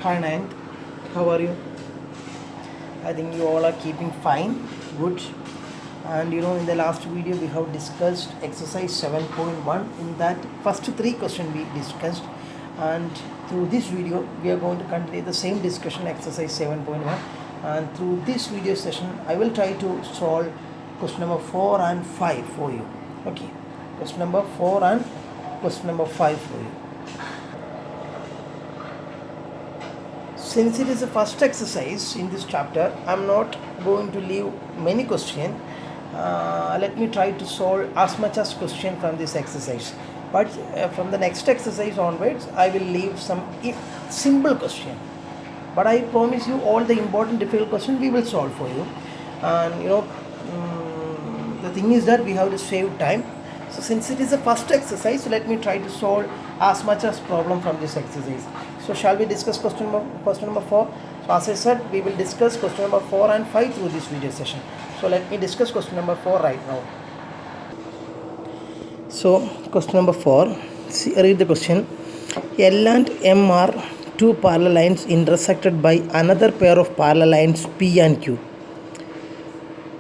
Hi Nayant, how are you? I think you all are keeping fine, good. And in the last video we have discussed exercise 7.1. In that first three questions we discussed, and through this video we are going to continue the same discussion exercise 7.1. And through this video session I will try to solve question number 4 and 5 for you. Okay, question number 4 and question number 5 for you. Since it is the first exercise in this chapter, I am not going to leave many questions. Let me try to solve as much as question from this exercise. But from the next exercise onwards, I will leave some simple question. But I promise you all the important difficult questions we will solve for you. And the thing is that we have to save time. So since it is the first exercise, let me try to solve as much as problem from this exercise. So shall we discuss question number 4? So as I said, we will discuss question number 4 and 5 through this video session. So let me discuss question number 4 right now. So question number 4, read the question. L and M are two parallel lines intersected by another pair of parallel lines P and Q.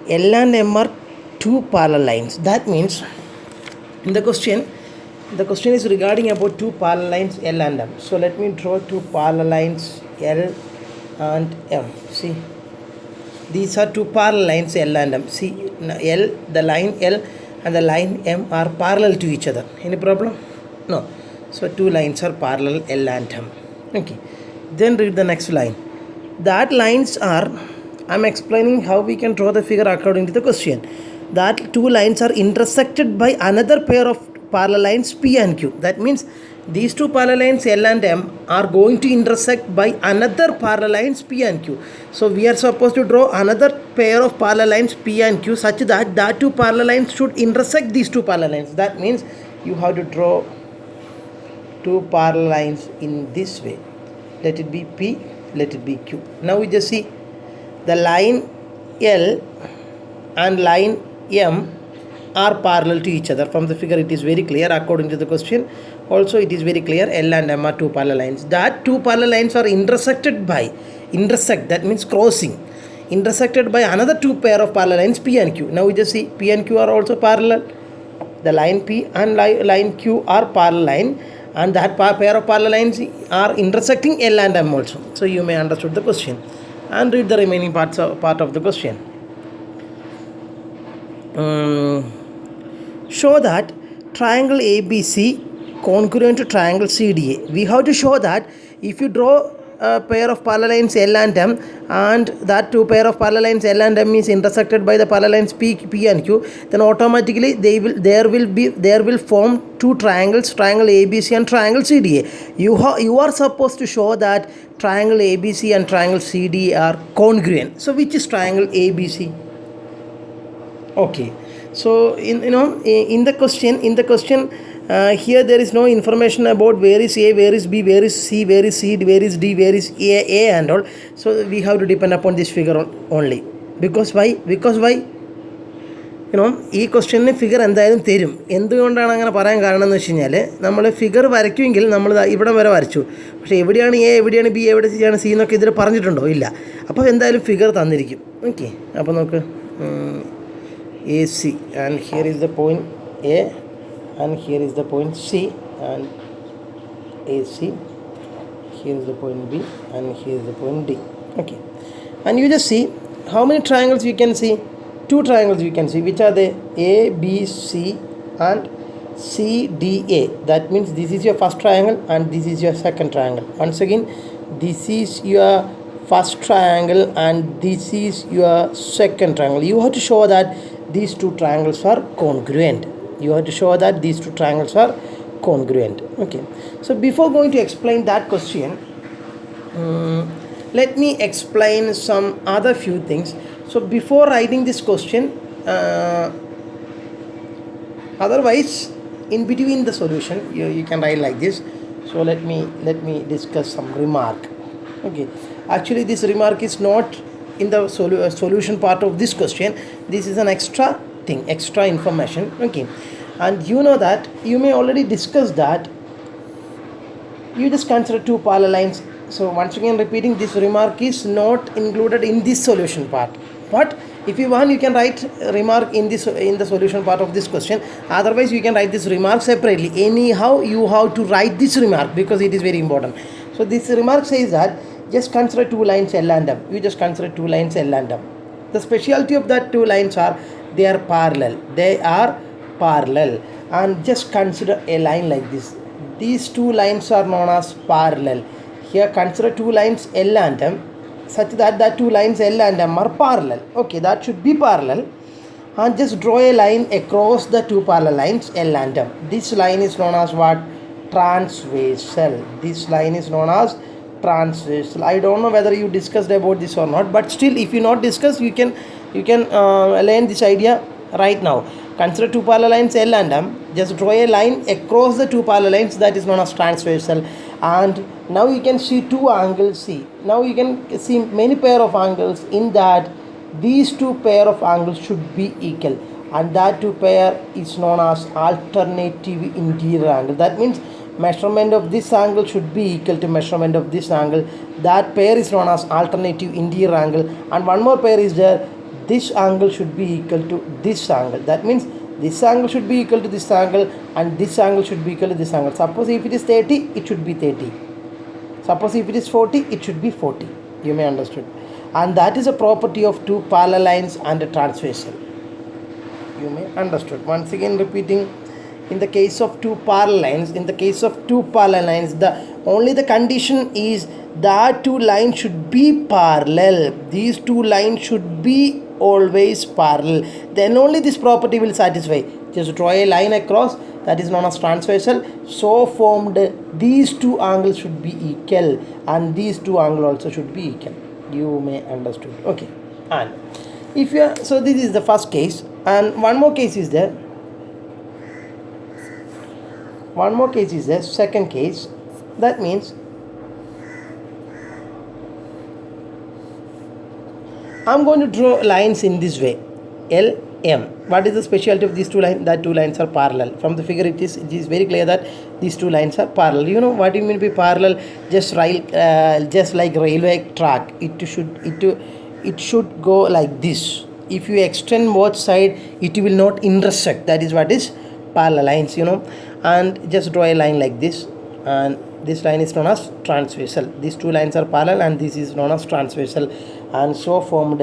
L and M are two parallel lines. That means in the question is regarding about two parallel lines L and M. So let me draw two parallel lines L and M. See, these are two parallel lines L and M. See, the line L and the line M are parallel to each other. Any problem? No. So two lines are parallel, L and M. Okay. Then read the next line. That lines are, I am explaining how we can draw the figure according to the question. That two lines are intersected by another pair of parallel lines P and Q. That means these two parallel lines L and M are going to intersect by another parallel lines P and Q. So we are supposed to draw another pair of parallel lines P and Q such that two parallel lines should intersect these two parallel lines. That means you have to draw two parallel lines in this way. Let it be P, let it be Q. Now we just see the line L and line M are parallel to each other. From the figure it is very clear according to the question. Also it is very clear L and M are two parallel lines. That two parallel lines are intersected that means crossing, intersected by another two pair of parallel lines P and Q. Now we just see P and Q are also parallel. The line P and line Q are parallel line, and that pair of parallel lines are intersecting L and M also. So you may understood the question and read the remaining part of the question. Show that triangle ABC congruent to triangle CDA. We have to show that if you draw a pair of parallel lines L and M, and that two pair of parallel lines L and M is intersected by the parallel lines P and Q, then automatically there will form two triangles, triangle ABC and triangle CDA. You are supposed to show that triangle ABC and triangle CDA are congruent. So which is triangle ABC? Okay, so in the question here there is no information about where is A, where is B, where is C, where is C, where is D, where is A and all. So we have to depend upon this figure only. Because why? ഈ question figure എന്തായാലും തരും. എന്തുകൊണ്ടാണ് അങ്ങനെ പറയാൻ കാരണം എന്ന് വെച്ച് കഴിഞ്ഞാൽ നമ്മൾ ഫിഗർ വരയ്ക്കുമെങ്കിൽ നമ്മൾ ഇവിടെ വരെ വരച്ചു, പക്ഷേ എവിടെയാണ് എ, എവിടെയാണ് ബി, എവിടെയാണ് സി എന്നൊക്കെ ഇതിൽ പറഞ്ഞിട്ടുണ്ടോ? ഇല്ല. അപ്പോൾ എന്തായാലും ഫിഗർ തന്നിരിക്കും. ഓക്കെ, അപ്പോൾ നമുക്ക് AC, and here is the point A, and here is the point C, and AC, here is the point B, and here is the point D. Okay, and you just see how many triangles you can see. Two triangles you can see. Which are they? ABC and CDA. That means this is your first triangle and this is your second triangle. Once again, this is your first triangle and this is your second triangle. You have to show that these two triangles are congruent. Okay, so before going to explain that question, let me explain some other few things. So before writing this question, otherwise in between the solution you can write like this. So let me discuss some remark. Okay, actually this remark is not in the solution part of this question. This is an extra thing, extra information. Okay, and you know that you may already discuss that you just consider two parallel lines. So once again repeating, this remark is not included in this solution part, but if you want, you can write remark in the solution part of this question. Otherwise, you can write this remark separately. Anyhow, you have to write this remark because it is very important. So this remark says that just consider two lines L and M. You just consider two lines L and M. The specialty of that two lines are they are parallel. They are parallel, and just consider a line like this. These two lines are known as parallel. Here consider two lines L and M such that two lines L and M are parallel. Okay, that should be parallel. And just draw a line across the two parallel lines L and M. This line is known as what? Transversal. This line is known as transversal. I don't know whether you discussed about this or not, but still, if you not discuss, you can learn this idea right now. Consider two parallel lines L and M. Just draw a line across the two parallel lines, that is known as transversal. And now you can see two angles. See, now you can see many pair of angles. In that, these two pair of angles should be equal, and that two pair is known as alternative interior angle. That means measurement of this angle should be equal to measurement of this angle. That pair is known as alternative interior angle. And one more pair is there. This angle should be equal to this angle. That means this angle should be equal to this angle, and this angle should be equal to this angle. Suppose if it is 30, it should be 30. Suppose if it is 40, it should be 40. You may understood. And that is a property of two parallel lines and a transversal. You may understood. Once again repeating, in the case of two parallel lines, only the condition is that two lines should be parallel. These two lines should be always parallel. Then only this property will satisfy. Just draw a line across, that is known as transversal. So formed, these two angles should be equal, and these two angles also should be equal. You may understood. Okay. And if you are, so this is the first case, and one more case is there. Second case. That means I'm going to draw lines in this way. L, M. What is the specialty of these two lines? That two lines are parallel. From the figure, it is very clear that these two lines are parallel. You know what you mean by parallel? Just like railway track. It should go like this. If you extend both sides, it will not intersect. That is what is parallel lines. And just draw a line like this, and this line is known as transversal. These two lines are parallel, and this is known as transversal, and so formed,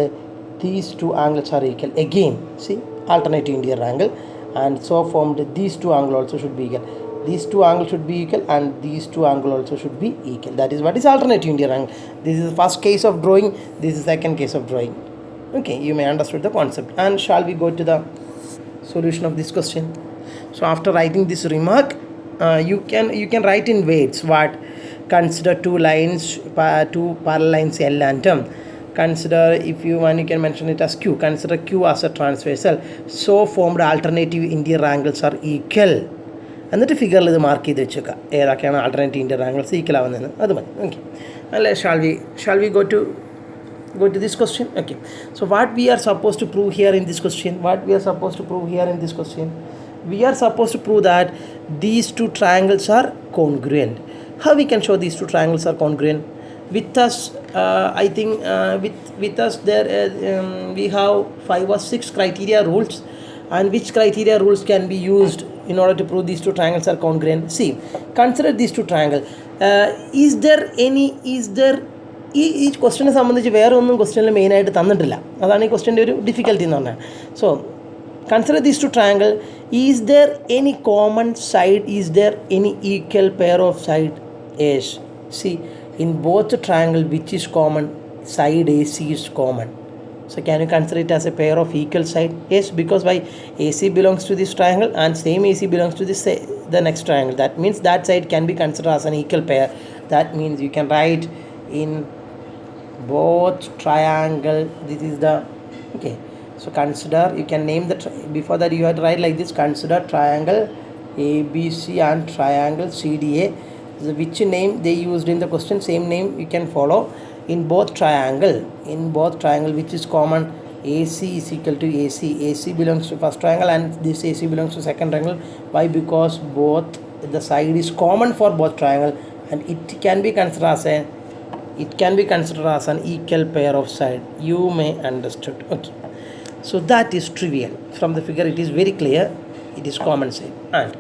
these two angles are equal. Again, see, alternative interior angle, and so formed, these two angles also should be equal. These two angles should be equal, and these two angles also should be equal. That is what is alternative interior angle. This is the first case of drawing. This is the second case of drawing. Okay, you may understood the concept. And shall we go to the solution of this question? So after writing this remark, you can write in words what? Consider two parallel lines L and M. Consider, if you want, you can mention it as Q. Consider Q as a transversal. So formed alternative interior angles are equal. എന്നിട്ട് ഫിഗറിൽ ഇത് mark ചെയ്ത് വെച്ചേക്കുക ഏതൊക്കെയാണ് alternative ഇൻ്റർ angles equal ആവുന്നതെന്ന്. അത് മതി. Okay, അല്ലേ? Shall we go to this question? Okay, so what we are supposed to prove here in this question? We are supposed to prove that these two triangles are congruent. How we can show these two triangles are congruent? With us, I think with us there we have 5 or 6 criteria rules. And which criteria rules can be used in order to prove these two triangles are congruent? See, consider these two triangles. Is there ഈ ക്വസ്റ്റ്യനെ സംബന്ധിച്ച് വേറെ ഒന്നും ക്വസ്റ്റ്യനിൽ മെയിനായിട്ട് തന്നിട്ടില്ല. അതാണ് ഈ ക്വസ്റ്റ്യൻ്റെ ഒരു ഡിഫിക്കൽട്ടി എന്ന് പറഞ്ഞാൽ. So consider these two triangles. Is there any common side? Is there any equal pair of side? Yes. See, in both the triangle, which is common? Side AC is common. So can you consider it as a pair of equal side? Yes, because why? AC belongs to this triangle and same AC belongs to the next triangle. That means that side can be considered as an equal pair. That means you can write in both triangle. This is the okay. So consider, you can name before that you have to write like this. Consider triangle ABC and triangle CDA. So which name they used in the question, same name you can follow in both triangle. Which is common? AC is equal to AC. AC belongs to first triangle and this AC belongs to second triangle. Why? Because both the side is common for both triangle and it can be considered as an equal pair of side. You may understood. Okay, so that is trivial. From the figure it is very clear, it is common side. And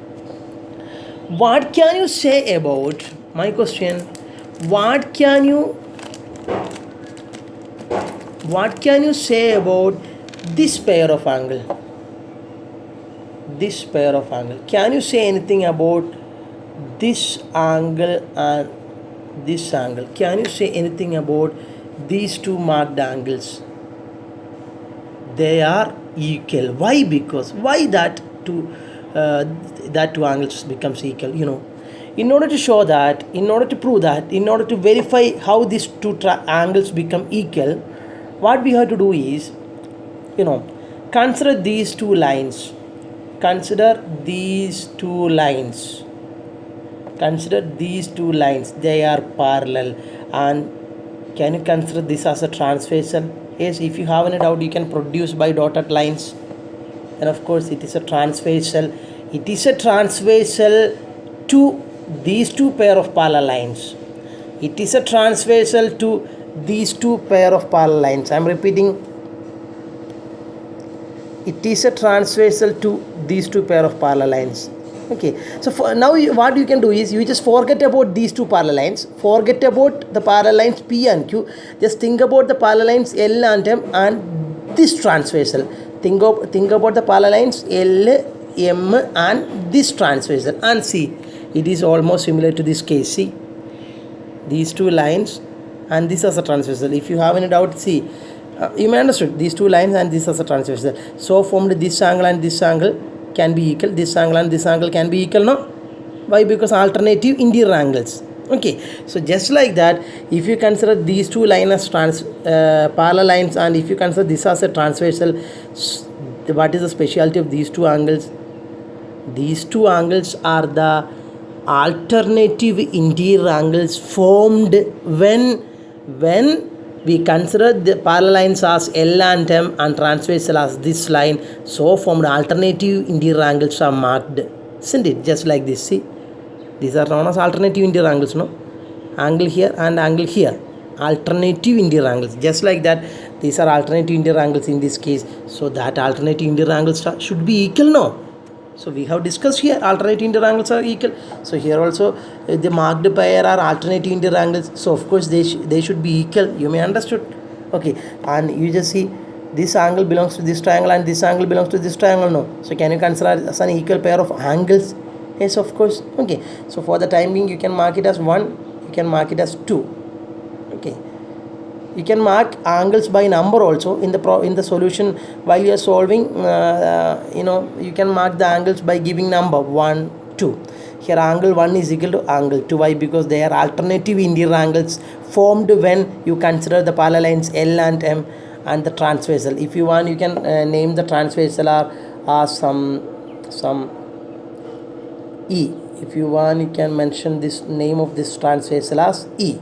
what can you say about my question? What can you say about this pair of angle? This pair of angle. Can you say anything about this angle and this angle? Can you say anything about these two marked angles? They are equal. Why? Because why that two angles becomes equal? In order to show that, in order to prove that, in order to verify how these two angles become equal, what we have to do is, consider these two lines. Consider these two lines. They are parallel. And can you consider this as a transversal? Yes, if you have any doubt, you can produce by dotted lines. And of course, it is a transversal. It is a transversal to these two pair of parallel lines. It is a transversal to these two pair of parallel lines. I am repeating. It is a transversal to these two pair of parallel lines. Okay, so now what you can do is you just forget about these two parallel lines. Forget about the parallel lines P and Q. Just think about the parallel lines L and M and this transversal. Think about the parallel lines L, M and this transversal, and see, it is almost similar to this case. See, these two lines and this is a transversal. If you have any doubt, see, you may understand these two lines and this is a transversal. So formed this angle and this angle can be equal. This angle and this angle can be equal, no? Why? Because alternative interior angles. Okay, so just like that, if you consider these two lines as parallel lines, and if you consider this as a transversal, what is the speciality of these two angles? These two angles are the alternative interior angles formed when we consider the parallel lines as L and M and transversal as this line. So formed alternative interior angles are marked, isn't it? Just like this. See, these are known as alternative interior angles, no? Angle here and angle here, alternative interior angles. Just like that, these are alternative interior angles in this case. So that alternative interior angles should be equal, no? So we have discussed here alternative interior angles are equal. So here also the marked pair are alternative interior angles. So of course they should be equal. You may understood. Okay, and you just see this angle belongs to this triangle and this angle belongs to this triangle. No. So can you consider as an equal pair of angles? Yes, of course. Okay. So for the time being, you can mark it as 1. You can mark it as 2. Okay. You can mark angles by number also in the solution while you are solving. You can mark the angles by giving number 1, 2. Here angle 1 is equal to angle 2. Why? Because they are alternative interior angles formed when you consider the parallel lines L and M and the transversal. If you want, you can name the transversal as some E. If you want, you can mention this name of this transversal as E.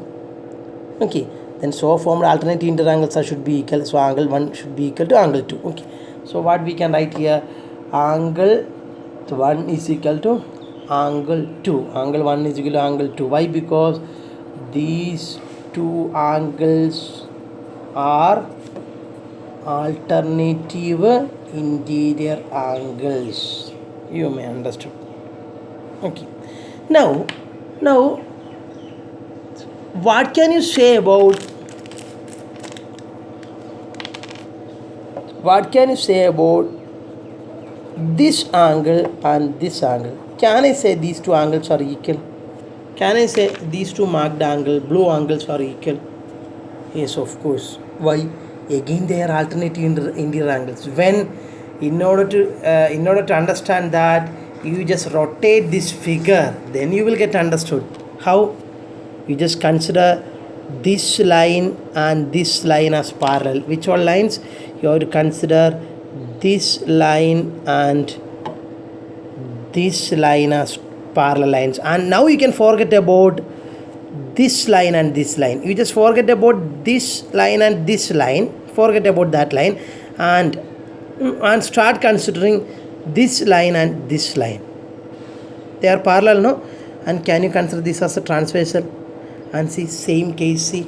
Okay. Then so formed alternative interior angles should be equal. So angle 1 should be equal to angle 2. Okay. So what we can write here, angle 1 is equal to angle 2. Angle 1 is equal to angle 2. Why? Because these two angles are alternative interior angles. You may understand. Okay. Now what can you say about this angle and this angle? Can I say these two angles are equal? Can I say these two marked angle, blue angles are equal? Yes, of course. Why? Again, they are alternative interior angles. When in order to understand that, you just rotate this figure, then you will get understood. How? You just consider this line and this line as parallel. Which all lines? You have to consider this line and this line as parallel lines. And now you can forget about this line and this line. You just forget about this line and this line. Forget about that line and start considering this line and this line. They are parallel, no? And can you consider this as a transversal? And see, same case, see,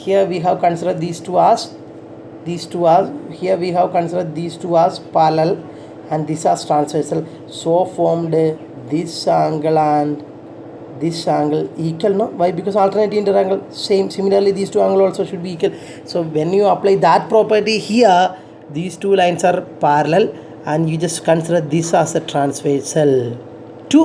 here we have considered these two as here we have considered these two as parallel and this as transversal, so formed this angle and this angle equal, no? Why? Because alternating inter-angle same. Similarly, these two angles also should be equal. So when you apply that property here, these two lines are parallel and you just consider this as a transversal to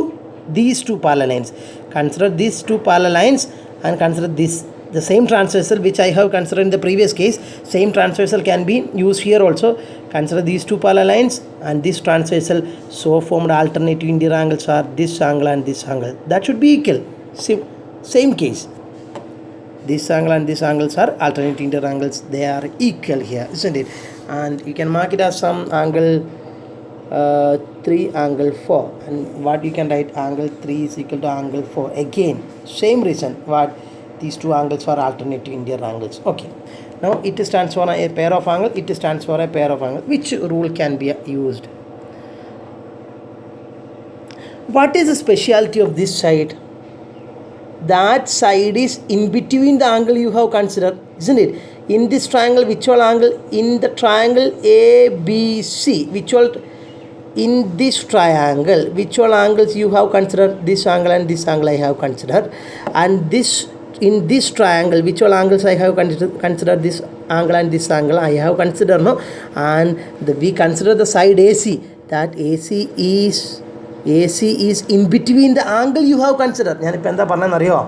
these two parallel lines. Consider these two parallel lines and consider this, the same transversal which I have considered in the previous case. Same transversal can be used here also. Consider these two parallel lines and this transversal, so formed alternative interior angles are this angle and this angle. That should be equal. Same case. This angle and this angles are alternative interior angles. They are equal here, isn't it? And you can mark it as some angle 3, angle 4. And what you can write, angle 3 is equal to angle 4. Again, same reason. What? These two angles are alternative interior angles. Okay. Now it stands for a pair of angle. It stands for a pair of angle. Which rule can be used? What is the speciality of this side? That side is in between the angle you have considered, isn't it? In this triangle, which all angle? In the triangle ABC, which all in this triangle, which all angles you have considered? This angle and this angle I have considered, and this in this triangle, which all angles I have considered? This angle and this angle I have considered, no? And we consider the side AC. That AC is in between the angle you have considered. ഞാനിപ്പോൾ എന്താ പറഞ്ഞതെന്നറിയോ?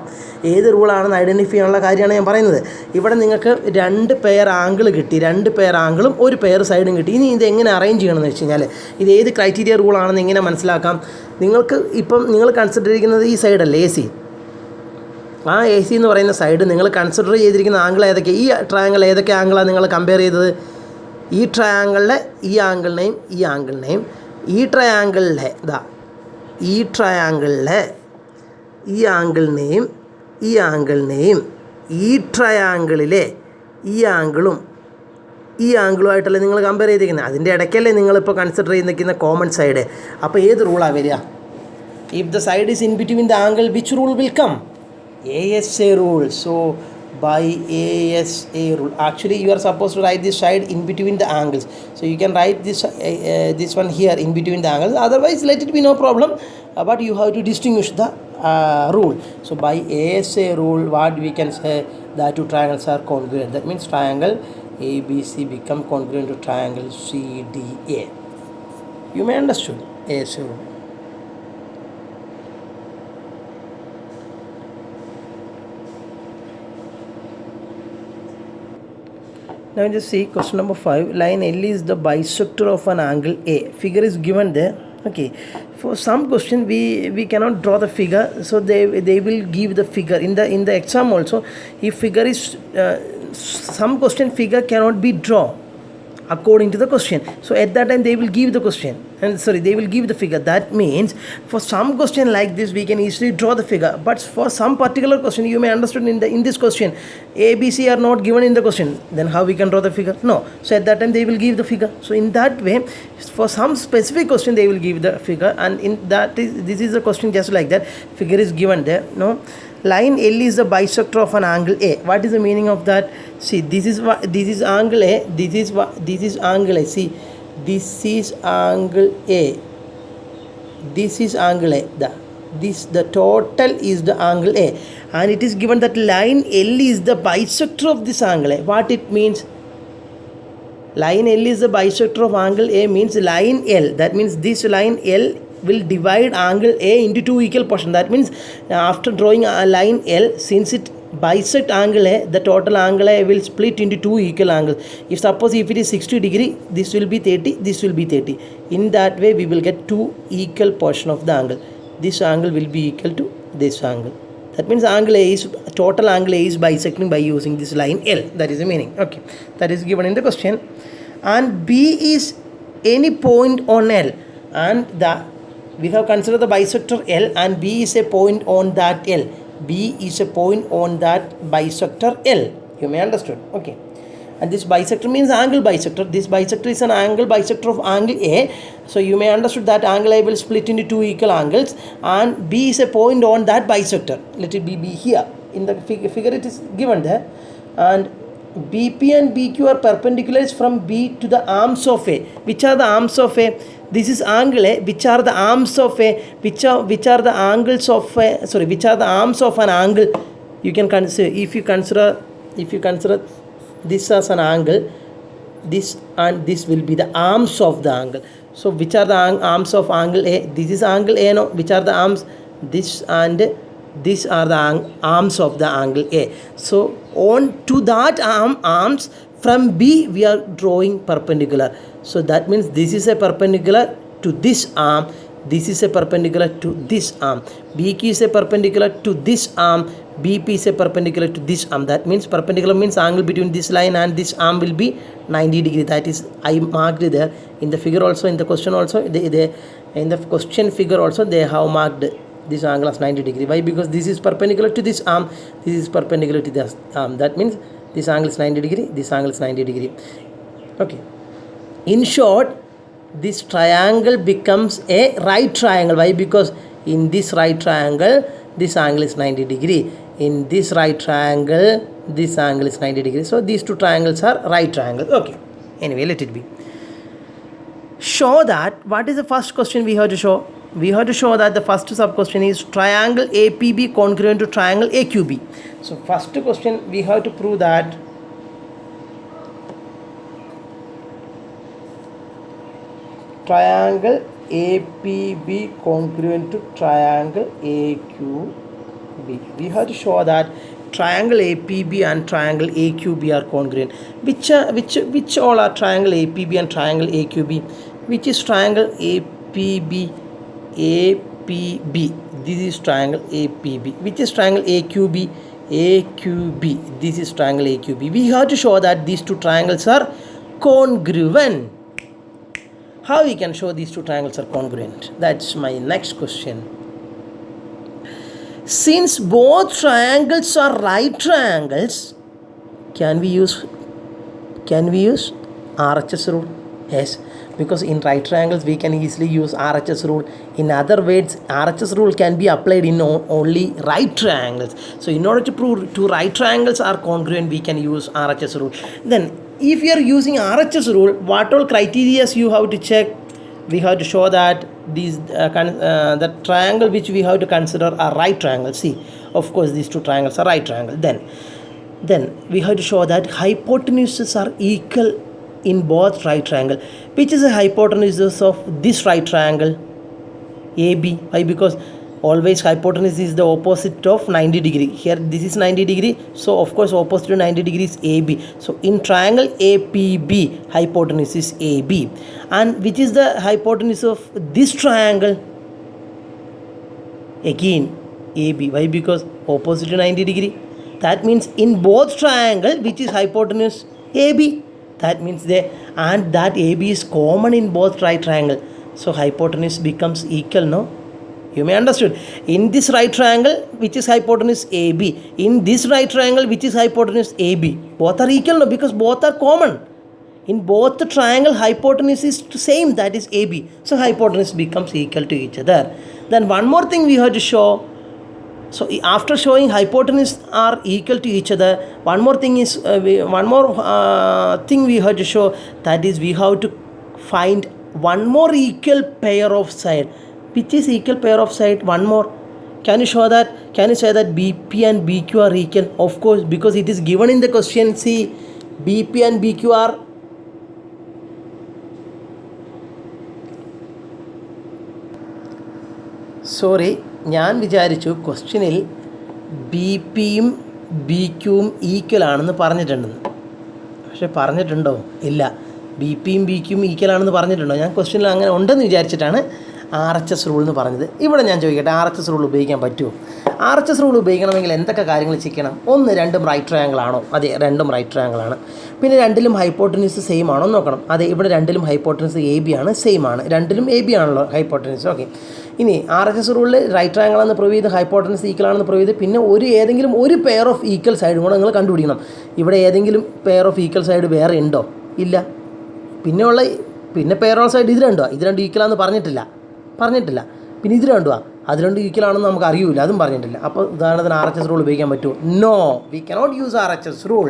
ഏത് റൂളാണെന്ന് identify ചെയ്യാനുള്ള കാര്യമാണ് ഞാൻ പറയുന്നത്. ഇവിടെ നിങ്ങൾക്ക് 2 pair angle കിട്ടി, 2 പെയർ ആംഗിളും ഒരു പെയർ സൈഡും കിട്ടി. ഇനി ഇത് എങ്ങനെ അറേഞ്ച് ചെയ്യണമെന്ന് വെച്ച് കഴിഞ്ഞാൽ, ഇത് ഏത് ക്രൈറ്റീരിയ റൂളാണെന്ന് എങ്ങനെ മനസ്സിലാക്കാം? നിങ്ങൾക്ക് ഇപ്പം നിങ്ങൾ കൺസിഡർ ചെയ്തിരിക്കുന്നത് ഈ സൈഡല്ലേ, എ സി. ആ എ സി എന്ന് പറയുന്ന സൈഡ് നിങ്ങൾ കൺസിഡർ ചെയ്തിരിക്കുന്ന ആംഗിൾ ഏതൊക്കെ? ഈ ട്രയാങ്കിൾ ഏതൊക്കെ ആംഗിളാണ് നിങ്ങൾ കമ്പയർ ചെയ്തത്? ഈ ട്രയാങ്കിളിലെ ഈ ആംഗിളിനെയും ഈ ആംഗിളിനെയും, ഈ ട്രയാങ്കിളിലെ ഈ ട്രയാങ്കിളിലെ ഈ ആംഗിളിനെയും ഈ ആംഗിളിനെയും, ഈ ട്രയാങ്കിളിലെ ഈ ആംഗിളും ഈ ആംഗിളുമായിട്ടല്ലേ നിങ്ങൾ കമ്പയർ ചെയ്തിരിക്കുന്നത്. അതിൻ്റെ ഇടയ്ക്കല്ലേ നിങ്ങളിപ്പോൾ കൺസിഡർ ചെയ്ത് നിൽക്കുന്ന കോമൺ സൈഡ്. അപ്പോൾ ഏത് റൂളാണ് വരിക? If the side is in between the angle, which rule will come? ASA rule. So by ASA rule, actually you are supposed to write this side in between the angles. So you can write this one here in between the angles. Otherwise, let it be no problem. But you have to distinguish the rule. So by ASA rule, what we can say, that two triangles are congruent. That means triangle ABC become congruent to triangle CDA. You may understood ASA rule. Now just see question number 5. Line L is the bisector of an angle A. Figure is given there. Okay. For some question we cannot draw the figure, so they will give the figure in the exam also. If figure is some question figure cannot be drawn according to the question. So at that time they will give the question, and they will give the figure. That means for some question like this we can easily draw the figure, but for some particular question you may understand in this question A, B, C are not given in the question, then how we can draw the figure? No. So at that time they will give the figure. So in that way, for some specific question they will give the figure, and this is a question just like that. Figure is given there, no? Line L is the bisector of an angle A. What is the meaning of that? See, this is angle A. This is angle A. See, this is angle A. This is angle A. The total is the angle A, and it is given that line L is the bisector of this angle A. What it means? Line L is the bisector of angle A means line L. That means this line L will divide angle A into 2 equal portions. That means after drawing a line L, since it bisect angle A, the total angle A will split into 2 equal angles. If it is 60 degree, this will be 30, this will be 30. In that way we will get 2 equal portion of the angle. This angle will be equal to this angle. That means total angle A is bisecting by using this line L. That is the meaning. Okay, that is given in the question. And B is any point on L, and we have considered the bisector L, and B is a point on that L. B is a point on that bisector L. You may understood. Okay. and this bisector means angle bisector. This bisector is an angle bisector of angle A. So you may understood that angle A will split into two equal angles, and B is a point on that bisector. Let it be B here. In the figure it is given there, and BP and BQ are perpendicular from B to the arms of A. Which are the arms of A? This is angle A. Which are the arms of A? Which are the angles of A? Sorry, which are the arms of an angle? You can consider, if you consider this as an angle, this and this will be the arms of the angle. So which are the arms of angle A? This is angle A, no? Which are the arms? This and these are the arms of the angle A. So on to that arms from B we are drawing perpendicular. So that means this is a perpendicular to this arm, this is a perpendicular to this arm, BQ is a perpendicular to this arm, BP is a perpendicular to this arm. That means perpendicular means angle between this line and this arm will be 90 degree. That is, I marked there in the figure also, in the question also, in the question figure also they have marked this angle as 90 degree. Why? Because this is perpendicular to this arm, this is perpendicular to this arm. That means this angle is 90 degree, this angle is 90 degree. Okay. In short, this triangle becomes a right triangle. Why? Because in this right triangle, this angle is 90 degree. In this right triangle, this angle is 90 degree. So these two triangles are right triangles. Okay. Anyway, let it be. Show that, what is the first question we have to show? We have to show that the first sub question is triangle APB congruent to triangle AQB. So first question we have to prove that triangle APB congruent to triangle AQB. We have to show that triangle APB and triangle AQB are congruent. Which all are triangle APB and triangle AQB? Which is triangle APB? This is triangle APB. Which is triangle AQB? AQB. This is triangle AQB. We have to show that these two triangles are congruent. How we can show these two triangles are congruent? That's my next question. Since both triangles are right triangles, can we use RHS rule? Yes, because in right triangles we can easily use RHS rule. In other words, RHS rule can be applied in only right triangles. So in order to prove two right triangles are congruent, we can use RHS rule. Then if you are using RHS rule, what all criteria you have to check? We have to show that these the triangle which we have to consider are right triangles. See, of course these two triangles are right triangles. Then we have to show that hypotenuses are equal in both right triangle. Which is the hypotenuse of this right triangle? AB. Why? Because always hypotenuse is the opposite of 90 degree. Here this is 90 degree, so of course opposite to 90 degree is AB. So in triangle APB, hypotenuse is AB. And which is the hypotenuse of this triangle? Again AB. Why? Because opposite to 90 degree. That means in both triangle, which is hypotenuse? AB. That means and that AB is common in both right triangle. So hypotenuse becomes equal, no? You may understood. In this right triangle, which is hypotenuse AB. In this right triangle, which is hypotenuse AB. Both are equal, no? Because both are common. In both the triangle, hypotenuse is same, that is AB. So hypotenuse becomes equal to each other. Then one more thing we have to show. So after showing hypotenuse are equal to each other, one more thing is thing we have to show, that is we have to find one more equal pair of side. Which is equal pair of side? One more. Can you show that? Can you say that BP and BQ are equal? Of course, because it is given in the question. See, BP and BQ are ഞാൻ വിചാരിച്ചു ക്വസ്റ്റ്യനിൽ B പിയും B ക്യൂവും equal ആണെന്ന് പറഞ്ഞിട്ടുണ്ടെന്ന്. പക്ഷെ പറഞ്ഞിട്ടുണ്ടോ? ഇല്ല. B പിയും B ക്യൂവും equal ആണെന്ന് പറഞ്ഞിട്ടുണ്ടോ? ഞാൻ ക്വസ്റ്റ്യനിൽ അങ്ങനെ ഉണ്ടെന്ന് വിചാരിച്ചിട്ടാണ് RHS റൂൾ എന്ന് പറഞ്ഞത്. ഇവിടെ ഞാൻ ചോദിക്കട്ടെ, RHS റൂൾ ഉപയോഗിക്കാൻ പറ്റുമോ? RHS റൂൾ ഉപയോഗിക്കണമെങ്കിൽ എന്തൊക്കെ കാര്യങ്ങൾ ചെയ്യണം? ഒന്ന്, രണ്ടും റൈറ്റ് ട്രയാങ്കിൾ ആണോ? അതെ, രണ്ടും റൈറ്റ് ട്രയാങ്കിൾ ആണ്. പിന്നെ രണ്ടിലും ഹൈപ്പോട്ടനസ് സെയിം ആണോ നോക്കണം. അതെ, ഇവിടെ രണ്ടിലും ഹൈപ്പോട്ടനസ് AB ആണ്, സെയിം ആണ്. രണ്ടിലും AB ആണല്ലോ ഹൈപ്പോട്ടനസ്. ഓക്കെ. ഇനി RHS റൂളിൽ റൈറ്റ് ട്രയാങ്കിൾ ആണെന്ന് പ്രൂവ് ചെയ്ത് ഹൈപ്പോട്ടനസ് ഈക്വൽ ആണെന്ന് പ്രൂവ് ചെയ്ത് പിന്നെ ഏതെങ്കിലും ഒരു പെയർ ഓഫ് ഈക്വൽ സൈഡും കൂടെ നിങ്ങൾ കണ്ടുപിടിക്കണം. ഇവിടെ ഏതെങ്കിലും പെയർ ഓഫ് ഈക്വൽ സൈഡ് വേറെ ഉണ്ടോ? ഇല്ല. പിന്നെ പെയർ ഓഫ് സൈഡ് ഇത് രണ്ടോ? ഇത് രണ്ട് ഈക്വൽ ആണെന്ന് പറഞ്ഞിട്ടില്ല. പിന്നെ ഇത് രണ്ടുവാ, അത് രണ്ട് ഈക്വൽ ആണെന്ന് നമുക്ക് അറിയില്ല, അതും പറഞ്ഞിട്ടില്ല. അപ്പോൾ ഉദാഹരണത്തിന് RHS റൂൾ ഉപയോഗിക്കാൻ പറ്റുമോ? No, we cannot use RHS rule.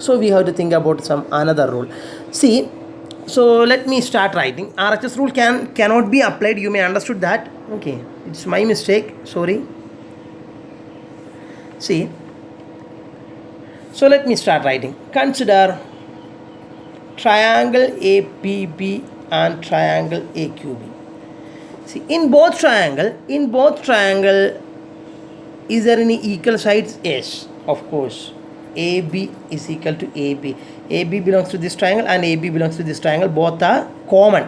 So we have to think about some another rule. See, so let me start writing. RHS rule cannot be applied. You may understood that. Okay, it's my mistake, sorry. See, so let me start writing. Consider triangle APB and triangle AQB. See, in both triangle is there any equal sides? Yes, of course. AB is equal to AB. AB belongs to this triangle and AB belongs to this triangle. Both are common,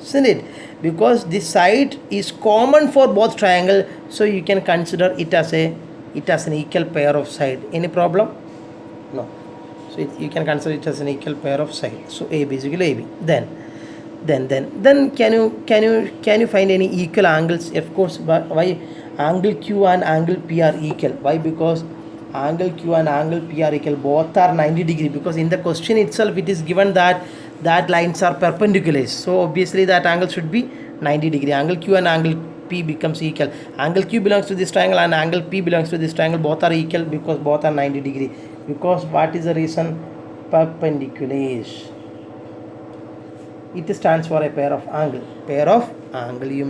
isn't it? Because this side is common for both triangle, so you can consider it as an equal pair of side. Any problem? No. So you can consider it as an equal pair of side. So AB is equal to AB. Then can you find any equal angles? Of course. Why angle Q and angle P are equal? Why? Because angle Q and angle P are equal, both are 90 degree, because in the question itself it is given that lines are perpendicular, so obviously that angle should be 90 degree. Angle Q and angle P becomes equal. Angle Q belongs to this triangle and angle P belongs to this triangle. Both are equal because both are 90 degree. Because what is the reason? Perpendicular. It stands for a pair of angle. You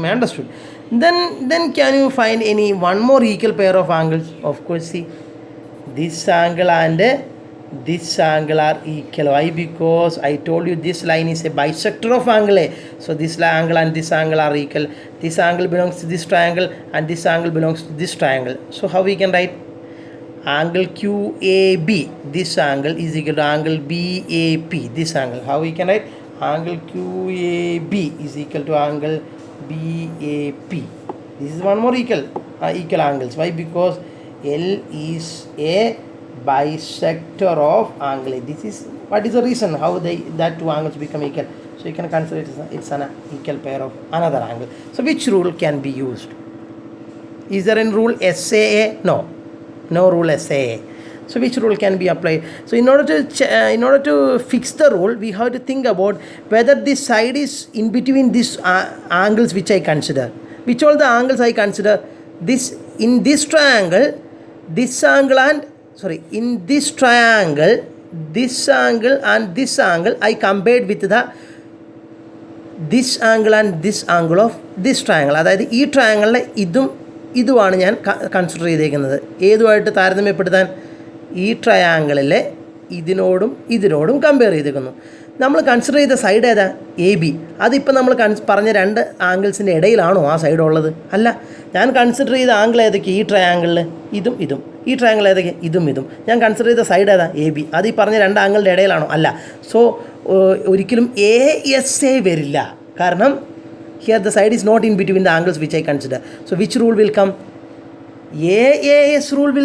may understood. Then can you find any one more equal pair of angles? Of course. See, this angle and this angle are equal. Why? Because I told you this line is a bisector of angle A. So this angle and this angle are equal. This angle belongs to this triangle and this angle belongs to this triangle. So how we can write? Angle QAB, this angle is equal to angle BAP, this angle. How we can write? Angle QAB is equal to angle BAP. This is one more equal angles. Why? Because L is a bisector of angle A. This is what is the reason how that two angles become equal. So you can consider it's an equal pair of another angle. So which rule can be used? Is there any rule SAA? No rule SAA. So which rule can be applied? So in order to fix the rule, we have to think about whether this side is in between these angles which I consider. Which all the angles I consider? In this triangle, this angle and this angle and this angle I compared with this angle and this angle of this triangle. അതായത് ഈ ട്രയാങ്കിളിലെ ഇതുമാണ് ഞാൻ consider ചെയ്തേക്കുന്നത്. ഏതുമായിട്ട് താരതമ്യപ്പെടുത്താൻ? ഈ ട്രയാങ്കിളിലെ ഇതിനോടും compare ചെയ്തേക്കുന്നു. നമ്മൾ consider ചെയ്ത side ഏതാ? AB. അതിപ്പോൾ നമ്മൾ പറഞ്ഞ രണ്ട് ആംഗിൾസിൻ്റെ ഇടയിലാണോ ആ സൈഡ് ഉള്ളത്? അല്ല. ഞാൻ കൺസിഡർ ചെയ്ത ആംഗിൾ ഏതൊക്കെ? ഈ ട്രയാങ്കിളിൽ ഇതും. ഈ ട്രയാങ്കിൾ ഏതൊക്കെ? ഇതും. ഞാൻ കൺസിഡർ ചെയ്ത സൈഡ് ഏതാ? AB. അത് ഈ പറഞ്ഞ രണ്ട് ആംഗിളിൻ്റെ ഇടയിലാണോ? അല്ല. സോ ഒരിക്കലും ASA വരില്ല. കാരണം here the side is not in between the angles which I consider. So which rule will come? AAS rule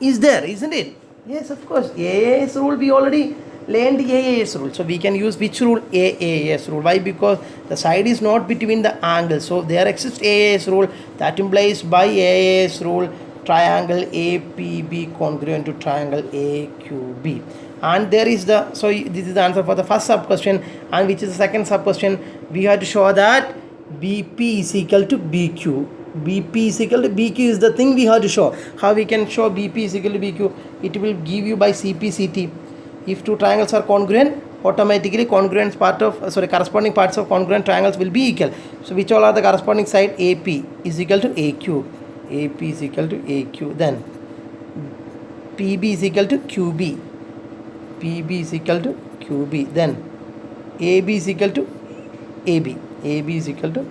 is there, isn't it? Yes, of course. AAS rule, we already learned AAS rule. So we can use which rule? AAS rule. Why? Because the side is not between the angles. So there exists AAS rule. That implies by AAS rule, triangle APB congruent to triangle AQB. And there is so this is the answer for the first sub question. And which is the second sub question? We have to show that BP is equal to BQ. BP is equal to BQ is the thing we have to show. How we can show BP is equal to BQ? It will give you by CP/CT. If two triangles are congruent, automatically corresponding parts of congruent triangles will be equal. So which all are the corresponding side? AP is equal to AQ. AP is equal to AQ. Then PB is equal to QB. PB is equal to QB. Then AB is equal to AB. AB is equal to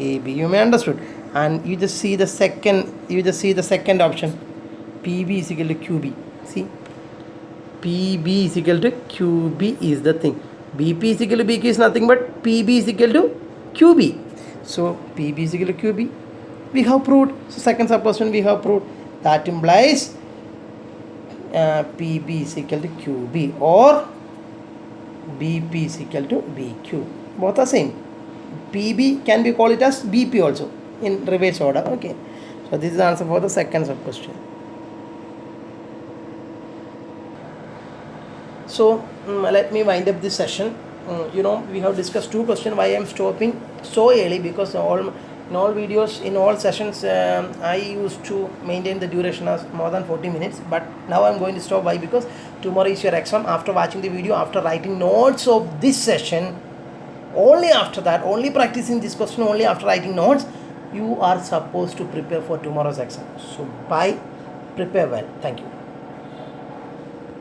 AB. You may understood. And you just see the second option. PB is equal to QB. See, PB is equal to QB is the thing. BP is equal to BQ is nothing but PB is equal to QB. So PB is equal to QB. We have proved. So second sub question we have proved. That implies PB is equal to QB or BP is equal to BQ. Both are same. PB can be called it as BP also in reverse order. Okay, so this is the answer for the second sub question. So let me wind up this session. We have discussed two questions. Why I am stopping so early? Because in all videos, in all sessions, I used to maintain the duration as more than 40 minutes. But now I am going to stop. Why? Because tomorrow is your exam. After watching the video, after writing notes of this session, only after that, only practicing this question, only after writing notes, you are supposed to prepare for tomorrow's exam. So bye, prepare well. Thank you.